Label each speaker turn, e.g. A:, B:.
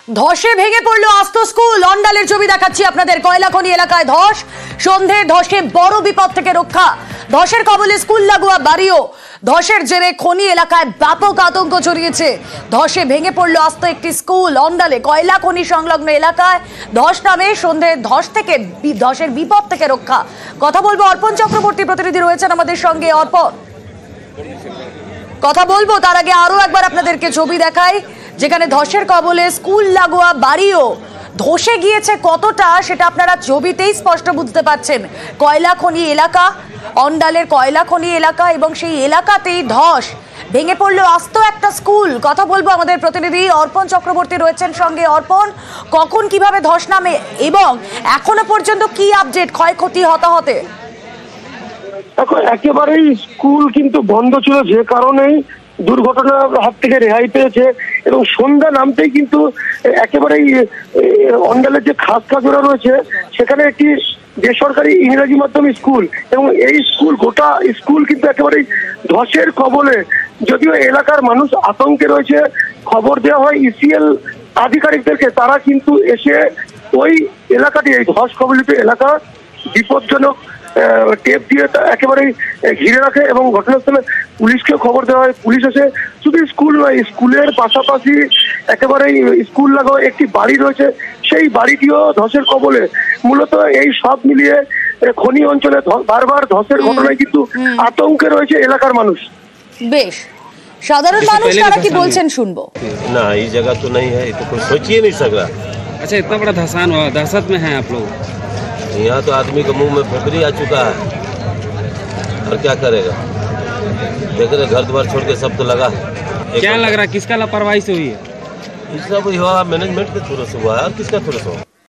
A: ধসে ভেঙে পড়লো আস্ত স্কুল। অন্ডালের ছবি দেখাচ্ছি আপনাদের। কয়লাখনি এলাকায় ধস, সন্ধে ধসে বড় বিপদ থেকে রক্ষা। ধসের কবলে স্কুল লাগোয়া বাড়িও। ধসের জেরে খনি এলাকায় ব্যাপক আতঙ্ক ছড়িয়েছে। ধসে ভেঙে পড়লো আস্ত একটি স্কুল। অন্ডালে কয়লা খনি সংলগ্ন এলাকায় ধস নামে। সন্ধে ধসের বিপদ থেকে রক্ষা। কথা বলবো অর্পণ চক্রবর্তী, প্রতিনিধি রয়েছেন আমাদের সঙ্গে। অর্পণ, কথা বলবো তার আগে আরো একবার আপনাদেরকে ছবি দেখাই, যেখানে ধসের কবলে স্কুল লাগোয়া বাড়িও ধসে গিয়েছে কতটা সেটা আপনারা ছবিতেই স্পষ্ট বুঝতে পারছেন। কয়লা খনি এলাকা, অন্ডালের কয়লা খনি এলাকা, এবং সেই এলাকাতেই ধস ভেঙে পড়লো আস্ত একটা স্কুল। কথা বলবো আমাদের প্রতিনিধি অর্পণ চক্রবর্তী রয়েছেন সঙ্গে। অর্পণ, কখন কিভাবে ধস নামে এবং এখনো পর্যন্ত কি আপডেট ক্ষয়ক্ষতি হতাহতে?
B: এখন একেবারেই স্কুল কিন্তু বন্ধ ছিল, যে কারণেই দুর্ঘটনার হাত থেকে রেহাই পেয়েছে। এবং সন্ধ্যা নামতেই কিন্তু একেবারেই অন্ডালের যে খাসখাজোড়া রয়েছে সেখানে একটি বেসরকারি ইংরেজি মাধ্যম স্কুল, এবং এই স্কুল গোটা স্কুল কিন্তু একেবারেই ধসের কবলে। যদিও এলাকার মানুষ আতঙ্কে রয়েছে, খবর দেওয়া হয় ইসিএল আধিকারিকদেরকে, তারা কিন্তু এসে ওই এলাকাটি, এই ধস কবলিত এলাকা বিপজ্জনক টেপ দিয়ে একেবারেই ঘিরে রাখে এবং ঘটনাস্থলে পুলিশকে খবর দেওয়া হয়। পুলিশ এসে শুধু স্কুল নয়, স্কুলের পাশাপাশি একেবারেই স্কুল লাগাও একটি বাড়ি রয়েছে, সেই বাড়িটিও ধসের কবলে। মূলত এই সব মিলিয়ে খনি অঞ্চলে বারবার ধসের ঘটনায় কিন্তু আতঙ্কে রয়েছে এলাকার মানুষ।
A: বেশ, সাধারণ মানুষ তারা কি বলছেন শুনবো।
C: না, এই জায়গা তো नहीं है, तो कोई सोच ही नहीं सकता।
D: अच्छा, इतना बड़ा धसान हुआ, दहशत में हैं आप लोग?
C: यहाँ तो आदमी के मुंह में फुकरी आ चुका है, और क्या करेगा। देख रहे घर द्वार छोड़ के सब तो लगा है।
D: क्या लग रहा है किसका लापरवाही से हुई है?
C: ये सब हुआ मैनेजमेंट के थ्रू से हुआ है, और किसका थ्रू से हुआ।